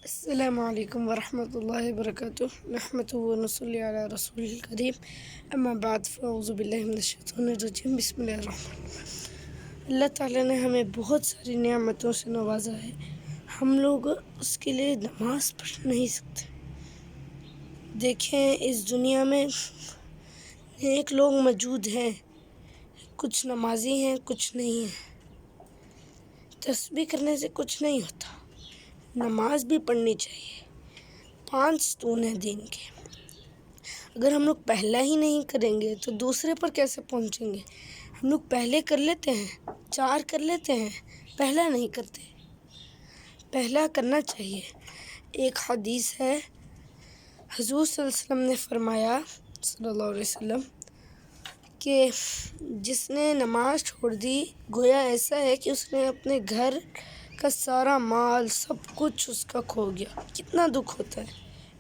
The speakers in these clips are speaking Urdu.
السلام علیکم ورحمۃ اللہ وبرکاتہ نحمدہ و نصلی علی رسول الکریم اما بعد فاعوذ باللہ من الشیطان الرجیم بسم اللہ الرحمن الرحیم۔ اللہ تعالیٰ نے ہمیں بہت ساری نعمتوں سے نوازا ہے، ہم لوگ اس کے لیے نماز پڑھ نہیں سکتے۔ دیکھیں اس دنیا میں نیک لوگ موجود ہیں، کچھ نمازی ہیں کچھ نہیں ہیں۔ تسبیح کرنے سے کچھ نہیں ہوتا، نماز بھی پڑھنی چاہیے۔ 5 ستون ہیں دین کے، اگر ہم لوگ پہلا ہی نہیں کریں گے تو دوسرے پر کیسے پہنچیں گے؟ ہم لوگ پہلے کر لیتے ہیں، 4 کر لیتے ہیں، پہلا نہیں کرتے۔ پہلا کرنا چاہیے۔ ایک حدیث ہے، حضور صلی اللہ علیہ وسلم نے فرمایا صلی اللہ علیہ وسلم کہ جس نے نماز چھوڑ دی گویا ایسا ہے کہ اس نے اپنے گھر کا سارا مال سب کچھ اس کا کھو گیا۔ کتنا دکھ ہوتا ہے۔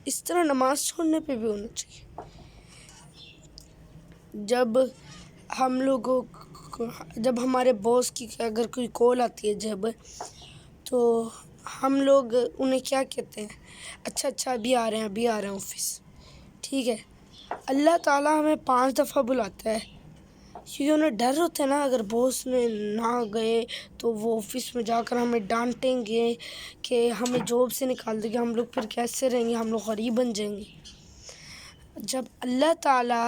اس طرح نماز چھوڑنے پہ بھی ہونا چاہیے۔ جب ہمارے باس کی اگر کوئی کال آتی ہے تو ہم لوگ انہیں کیا کہتے ہیں؟ اچھا ابھی آ رہے ہیں آفس، ٹھیک ہے۔ اللہ تعالیٰ ہمیں 5 دفعہ بلاتا ہے کیونکہ انہیں ڈر ہوتا ہے نا، اگر باس نے نہ گئے تو وہ آفس میں جا کر ہمیں ڈانٹیں گے کہ ہمیں جاب سے نکال دیں گے، ہم لوگ پھر کیسے رہیں گے، ہم لوگ غریب بن جائیں گے۔ جب اللہ تعالیٰ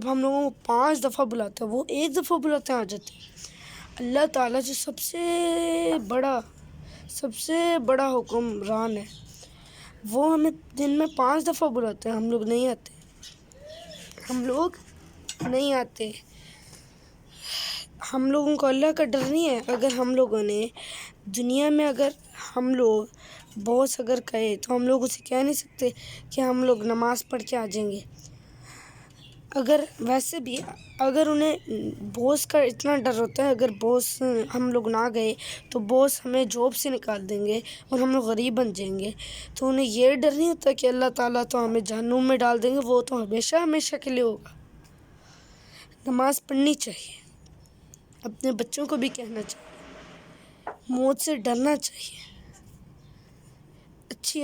ہم لوگوں کو 5 دفعہ بلاتا ہے، وہ 1 دفعہ بلاتے ہیں آ جاتے ہیں۔ اللہ تعالیٰ جو سب سے بڑا حکمران ہے، وہ ہمیں دن میں 5 دفعہ بلاتے ہیں، ہم لوگ نہیں آتے۔ ہم لوگوں کو اللہ کا ڈر نہیں ہے۔ اگر ہم لوگوں نے دنیا میں ہم لوگ باس اگر کہے تو ہم لوگ اسے کہہ نہیں سکتے کہ ہم لوگ نماز پڑھ کے آ جائیں گے۔ ویسے بھی اگر انہیں باس کا اتنا ڈر ہوتا ہے، اگر باس ہم لوگ نہ گئے تو باس ہمیں جاب سے نکال دیں گے اور ہم لوگ غریب بن جائیں گے، تو انہیں یہ ڈر نہیں ہوتا کہ اللہ تعالیٰ تو ہمیں جہنم میں ڈال دیں گے، وہ تو ہمیشہ کے لیے ہوگا۔ نماز پڑھنی چاہیے، اپنے بچوں کو بھی کہنا چاہیے، موت سے ڈرنا چاہیے،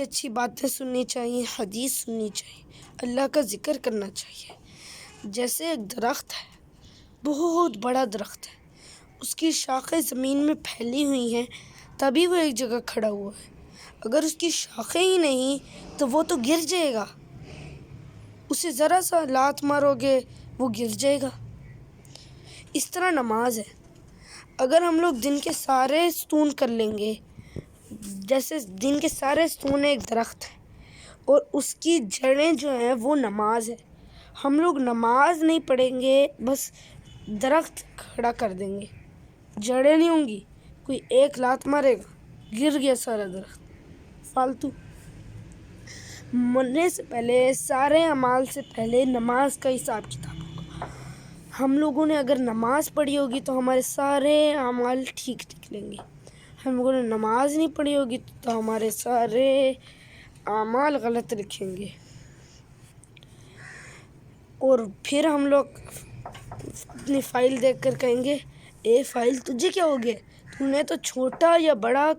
اچھی باتیں سننی چاہیے، حدیث سننی چاہیے، اللہ کا ذکر کرنا چاہیے۔ جیسے ایک درخت ہے، بہت بڑا درخت ہے، اس کی شاخیں زمین میں پھیلی ہوئی ہیں تبھی وہ ایک جگہ کھڑا ہوا ہے۔ اگر اس کی شاخیں ہی نہیں تو وہ تو گر جائے گا، اسے ذرا سا لات مارو گے وہ گر جائے گا۔ اس طرح نماز ہے، اگر ہم لوگ دن کے سارے ستون کر لیں گے، جیسے دن کے سارے ستون ایک درخت ہے اور اس کی جڑیں جو ہیں وہ نماز ہے، ہم لوگ نماز نہیں پڑھیں گے، بس درخت کھڑا کر دیں گے، جڑیں نہیں ہوں گی، کوئی ایک لات مارے گا گر گیا سارا درخت فالتو۔ مرنے سے پہلے، سارے اعمال سے پہلے نماز کا حساب کتاب ہوگا۔ ہم لوگوں نے اگر نماز پڑھی ہوگی تو ہمارے سارے اعمال ٹھیک نکلیں گے، ہم لوگوں نے نماز نہیں پڑھی ہوگی تو ہمارے سارے اعمال غلط لکھیں گے، اور پھر ہم لوگ اپنی فائل دیکھ کر کہیں گے اے فائل تجھے کیا ہو گیا، تم نے تو چھوٹا یا بڑا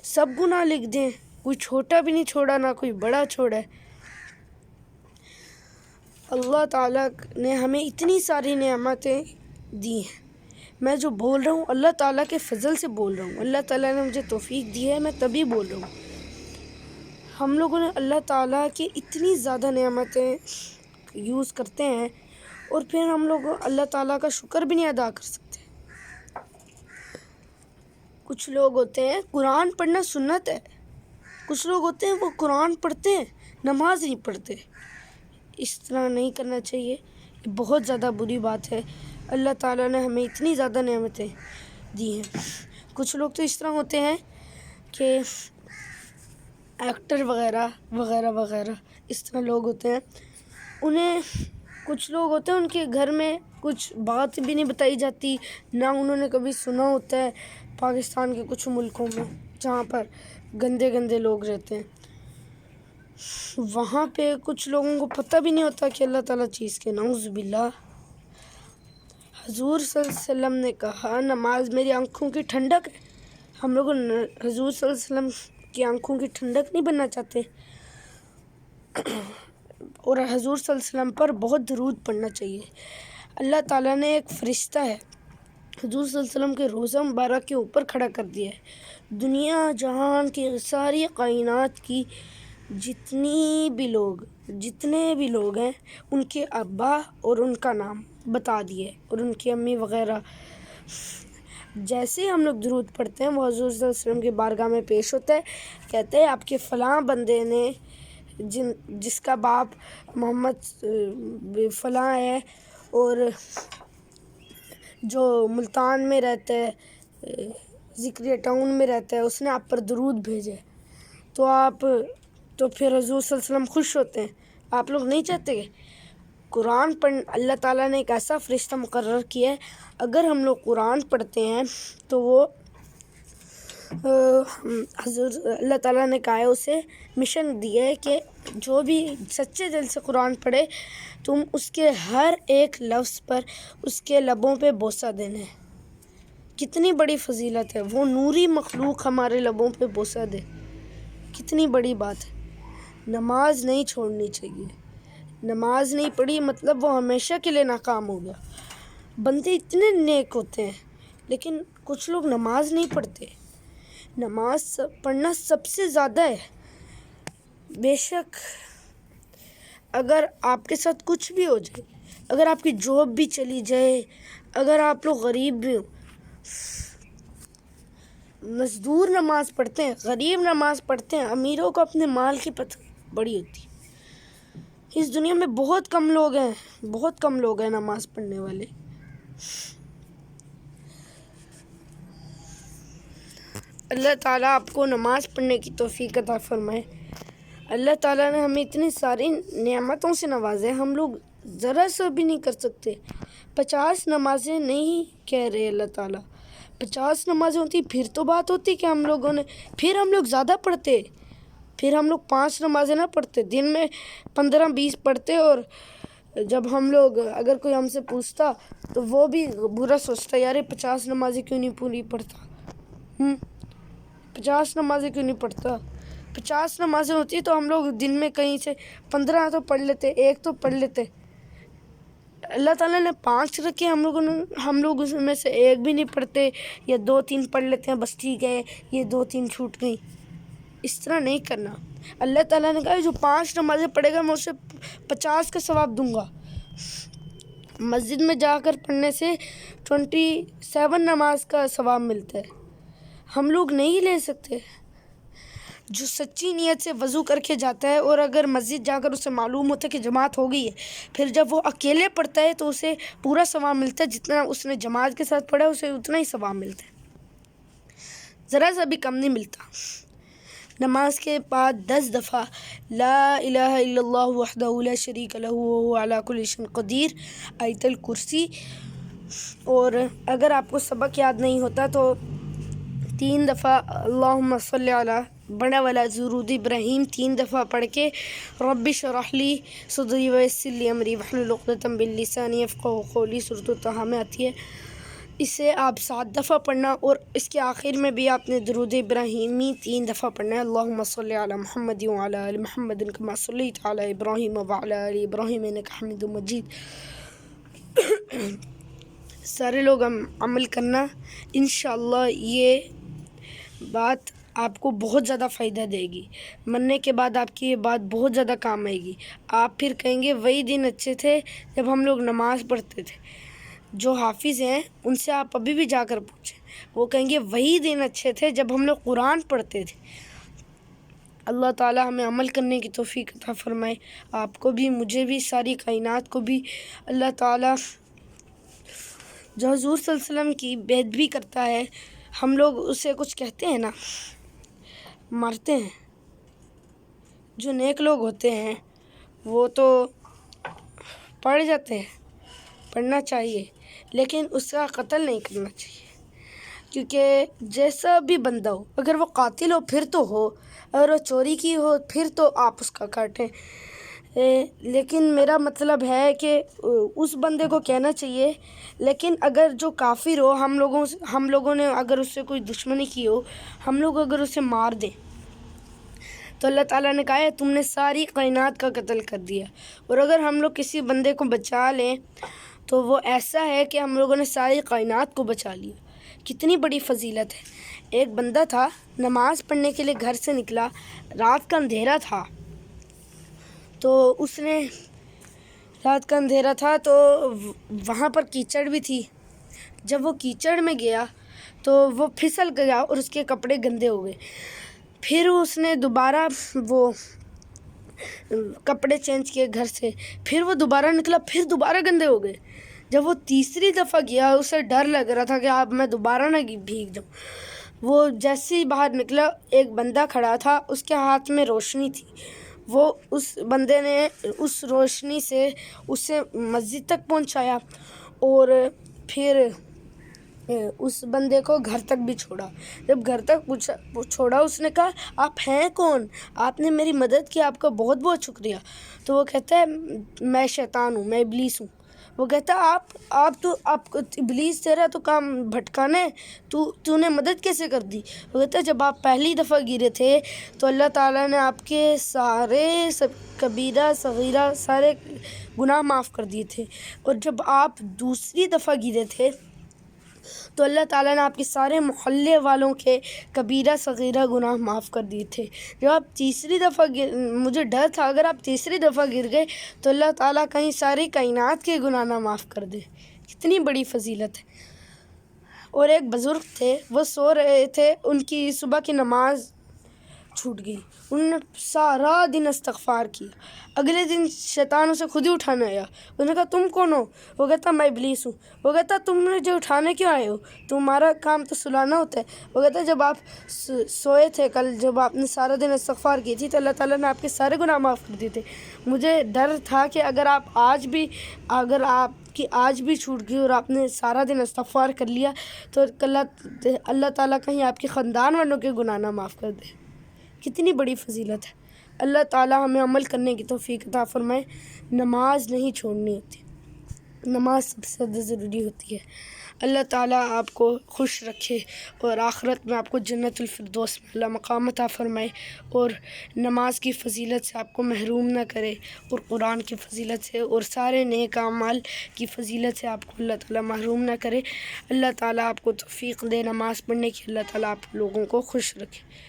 سب گناہ لکھ دیں، کوئی چھوٹا بھی نہیں چھوڑا نہ کوئی بڑا چھوڑا ہے۔ اللہ تعالیٰ نے ہمیں اتنی ساری نعمتیں دی ہیں، میں جو بول رہا ہوں اللہ تعالیٰ کے فضل سے بول رہا ہوں، اللہ تعالیٰ نے مجھے توفیق دی ہے، میں تبھی بول رہا ہوں۔ ہم لوگوں نے اللہ تعالیٰ کی اتنی زیادہ نعمتیں یوز کرتے ہیں اور پھر ہم لوگ اللہ تعالیٰ کا شکر بھی نہیں ادا کر سکتے۔ کچھ لوگ ہوتے ہیں قرآن پڑھنا سنت ہے، کچھ لوگ ہوتے ہیں وہ قرآن پڑھتے ہیں نماز نہیں پڑھتے۔ اس طرح نہیں کرنا چاہیے، یہ بہت زیادہ بری بات ہے۔ اللہ تعالیٰ نے ہمیں اتنی زیادہ نعمتیں دی ہیں۔ کچھ لوگ تو اس طرح ہوتے ہیں کہ ایکٹر وغیرہ اس طرح لوگ ہوتے ہیں، کچھ لوگ ہوتے ہیں ان کے گھر میں کچھ بات بھی نہیں بتائی جاتی، نہ انہوں نے کبھی سنا ہوتا ہے۔ پاکستان کے کچھ ملکوں میں جہاں پر گندے لوگ رہتے ہیں، وہاں پہ کچھ لوگوں کو پتہ بھی نہیں ہوتا کہ اللہ تعالیٰ چیز کے، نعوذ باللہ۔ حضور صلی اللہ علیہ وسلم نے کہا نماز میری آنکھوں کی ٹھنڈک ہے۔ ہم لوگوں نے حضور صلی اللہ علیہ وسلم کی آنکھوں کی ٹھنڈک نہیں بننا چاہتے؟ اور حضور صلی اللہ علیہ وسلم پر بہت درود پڑھنا چاہیے۔ اللہ تعالیٰ نے ایک فرشتہ ہے حضور صلی اللہ علیہ وسلم کے روضہ مبارک کے اوپر کھڑا کر دیا ہے۔ دنیا جہان کی ساری کائنات کی جتنے بھی لوگ ہیں ان کے ابا اور ان کا نام بتا دیے، اور ان کی امی وغیرہ۔ جیسے ہم لوگ درود پڑھتے ہیں وہ حضور صلی اللہ علیہ وسلم کی بارگاہ میں پیش ہوتا ہے، کہتے ہیں آپ کے فلاں بندے نے جس کا باپ محمد فلاں ہے اور جو ملتان میں رہتا ہے، ذکریہ ٹاؤن میں رہتا ہے، اس نے آپ پر درود بھیجے، تو پھر حضور صلی اللہ علیہ وسلم خوش ہوتے ہیں۔ آپ لوگ نہیں چاہتے کہ قرآن اللہ تعالیٰ نے ایک ایسا فرشتہ مقرر کیا ہے، اگر ہم لوگ قرآن پڑھتے ہیں تو وہ حضور اللہ تعالیٰ نے کہا ہے، اسے مشن دیا ہے کہ جو بھی سچے دل سے قرآن پڑھے تم اس کے ہر ایک لفظ پر اس کے لبوں پہ بوسہ دینا ہے۔ کتنی بڑی فضیلت ہے، وہ نوری مخلوق ہمارے لبوں پہ بوسہ دے، کتنی بڑی بات ہے۔ نماز نہیں چھوڑنی چاہیے۔ نماز نہیں پڑھی مطلب وہ ہمیشہ کے لیے ناکام ہو گیا۔ بندے اتنے نیک ہوتے ہیں لیکن کچھ لوگ نماز نہیں پڑھتے۔ نماز پڑھنا سب سے زیادہ ہے۔ بے شک اگر آپ کے ساتھ کچھ بھی ہو جائے، اگر آپ کی جاب بھی چلی جائے، اگر آپ لوگ غریب بھی ہو، مزدور نماز پڑھتے ہیں، غریب نماز پڑھتے ہیں، امیروں کو اپنے مال کی پتہ بڑی ہوتی ہے۔ اس دنیا میں بہت کم لوگ ہیں نماز پڑھنے والے۔ اللہ تعالیٰ آپ کو نماز پڑھنے کی توفیق عطا فرمائے۔ اللہ تعالیٰ نے ہمیں اتنی ساری نعمتوں سے نوازا ہے، ہم لوگ ذرا سا بھی نہیں کر سکتے۔ 50 نمازیں نہیں کہہ رہے اللہ تعالیٰ، 50 نمازیں ہوتی پھر تو بات ہوتی کہ ہم لوگ زیادہ پڑھتے، پھر ہم لوگ 5 نمازیں نہ پڑھتے، دن میں 15-20 پڑھتے، اور جب ہم لوگ اگر کوئی ہم سے پوچھتا تو وہ بھی برا سوچتا، یار 50 نمازیں کیوں نہیں پوری پڑھتا، 50 نمازیں کیوں نہیں پڑھتا۔ 50 نمازیں ہوتی تو ہم لوگ دن میں کہیں سے 15 تو پڑھ لیتے، 1 تو پڑھ لیتے۔ اللہ تعالیٰ نے 5 رکھے، ہم لوگ اس میں سے 1 بھی نہیں پڑھتے، یا 2-3 پڑھ لیتے ہیں، بس ٹھیک ہے یہ 2-3 چھوٹ گئی۔ اس طرح نہیں کرنا۔ اللہ تعالیٰ نے کہا جو 5 نمازیں پڑھے گا میں اسے 50 کا ثواب دوں گا۔ مسجد میں جا کر پڑھنے سے 27 نماز کا ثواب ملتا ہے، ہم لوگ نہیں لے سکتے۔ جو سچی نیت سے وضو کر کے جاتا ہے اور اگر مسجد جا کر اسے معلوم ہوتا ہے کہ جماعت ہو گئی ہے، پھر جب وہ اکیلے پڑھتا ہے تو اسے پورا ثواب ملتا ہے، جتنا اس نے جماعت کے ساتھ پڑھا اسے اتنا ہی ثواب ملتا ہے، ذرا سا بھی کم نہیں ملتا۔ نماز کے بعد 10 دفعہ لا الہ الا اللہ وحدہ لا شریک لہ وہو علی کل شیء قدیر، آیت الکرسی، اور اگر آپ کو سبق یاد نہیں ہوتا تو 3 دفعہ اللہم صلی علی بڑا والا درود ابراہیم 3 دفعہ پڑھ کے رب اشرح لی صدری ویسر لی امری واحلل عقدۃ من لسانی یفقہوا قولی سورۃ طٰہٰ میں آتی ہے۔ اسے آپ 7 دفعہ پڑھنا، اور اس کے آخر میں بھی آپ نے درود ابراہیمی 3 دفعہ پڑھنا ہے، اللہم صلی علی محمد وعلی آل محمد کما صلیت علی ابراہیم وعلی آل ابراہیم انک حمید مجید۔ سارے لوگ عمل کرنا، انشاءاللہ یہ بات آپ کو بہت زیادہ فائدہ دے گی۔ مرنے کے بعد آپ کی یہ بات بہت زیادہ کام آئے گی۔ آپ پھر کہیں گے وہی دن اچھے تھے جب ہم لوگ نماز پڑھتے تھے۔ جو حافظ ہیں ان سے آپ ابھی بھی جا کر پوچھیں، وہ کہیں گے وہی دن اچھے تھے جب ہم لوگ قرآن پڑھتے تھے۔ اللہ تعالیٰ ہمیں عمل کرنے کی توفیق عطا فرمائے، آپ کو بھی، مجھے بھی، ساری کائنات کو بھی۔ اللہ تعالیٰ جو حضور صلی اللہ علیہ وسلم کی بیعت بھی کرتا ہے، ہم لوگ اسے کچھ کہتے ہیں نا، مارتے ہیں۔ جو نیک لوگ ہوتے ہیں وہ تو پڑھ جاتے ہیں، پڑھنا چاہیے، لیکن اس کا قتل نہیں کرنا چاہیے، کیونکہ جیسا بھی بندہ ہو، اگر وہ قاتل ہو پھر تو ہو، اگر وہ چوری کی ہو پھر تو آپ اس کا کاٹیں، لیکن میرا مطلب ہے کہ اس بندے کو کہنا چاہیے۔ لیکن اگر جو کافر ہو، ہم لوگوں نے اگر اس سے کوئی دشمنی کی ہو، ہم لوگ اگر اسے مار دیں تو اللہ تعالیٰ نے کہا ہے تم نے ساری کائنات کا قتل کر دیا، اور اگر ہم لوگ کسی بندے کو بچا لیں تو وہ ایسا ہے کہ ہم لوگوں نے ساری کائنات کو بچا لیا۔ کتنی بڑی فضیلت ہے۔ ایک بندہ تھا، نماز پڑھنے کے لیے گھر سے نکلا، رات کا اندھیرا تھا، تو وہاں پر کیچڑ بھی تھی۔ جب وہ کیچڑ میں گیا تو وہ پھسل گیا اور اس کے کپڑے گندے ہو گئے۔ پھر اس نے دوبارہ وہ کپڑے چینج کیے گھر سے، پھر وہ دوبارہ نکلا، پھر دوبارہ گندے ہو گئے۔ جب وہ تیسری دفعہ گیا اسے ڈر لگ رہا تھا کہ اب میں دوبارہ نہ بھیگ جاؤں۔ وہ جیسے ہی باہر نکلا ایک بندہ کھڑا تھا، اس کے ہاتھ میں روشنی تھی۔ وہ اس بندے نے اس روشنی سے اسے مسجد تک پہنچایا اور پھر اس بندے کو گھر تک بھی چھوڑا۔ جب گھر تک چھوڑا اس نے کہا آپ ہیں کون؟ آپ نے میری مدد کی، آپ کا بہت بہت شکریہ۔ تو وہ کہتا ہے میں شیطان ہوں، میں ابلیس ہوں۔ وہ کہتا ہے آپ ابلیس تیرا تو کام بھٹکانا ہے، تو نے مدد کیسے کر دی؟ وہ کہتا ہے جب آپ پہلی دفعہ گرے تھے تو اللہ تعالیٰ نے آپ کے سارے کبیرہ صغیرہ سارے گناہ معاف کر دیے تھے، اور جب آپ دوسری دفعہ گرے تھے تو اللہ تعالیٰ نے آپ کے سارے محلے والوں کے کبیرہ صغیرہ گناہ معاف کر دیے تھے۔ جب آپ تیسری دفعہ مجھے ڈر تھا اگر آپ تیسری دفعہ گر گئے تو اللہ تعالیٰ کہیں ساری کائنات کے گناہ نہ معاف کر دے۔ کتنی بڑی فضیلت ہے۔ اور ایک بزرگ تھے، وہ سو رہے تھے، ان کی صبح کی نماز چھوٹ گئی، انہوں نے سارا دن استغفار کی۔ اگلے دن شیطان اسے خود ہی اٹھانے آیا، انہوں نے کہا تم کون ہو؟ وہ کہتا میں ابلیس ہوں۔ وہ کہتا تم مجھے اٹھانے کیوں آئے ہو؟ تمہارا کام تو سلانا ہوتا ہے۔ وہ کہتا جب آپ سوئے تھے کل، جب آپ نے سارا دن استغفار کی تھی تو اللہ تعالیٰ نے آپ کے سارے گناہ معاف کر دیے تھے۔ مجھے ڈر تھا کہ اگر آپ کی آج بھی چھوٹ گئی اور آپ نے سارا دن استغفار کر لیا تو اللہ تعالیٰ کہیں آپ کے خاندان والوں کے گناہ نہ معاف کر دے۔ کتنی بڑی فضیلت ہے۔ اللہ تعالیٰ ہمیں عمل کرنے کی توفیق عطا فرمائے۔ نماز نہیں چھوڑنی ہوتی، نماز سب سے زیادہ ضروری ہوتی ہے۔ اللہ تعالیٰ آپ کو خوش رکھے اور آخرت میں آپ کو جنت الفردوس میں اللہ مقام عطا فرمائے، اور نماز کی فضیلت سے آپ کو محروم نہ کرے، اور قرآن کی فضیلت سے اور سارے نیک اعمال کی فضیلت سے آپ کو اللہ تعالیٰ محروم نہ کرے۔ اللہ تعالیٰ آپ کو توفیق دے نماز پڑھنے کی، اللہ تعالیٰ آپ لوگوں کو خوش رکھے۔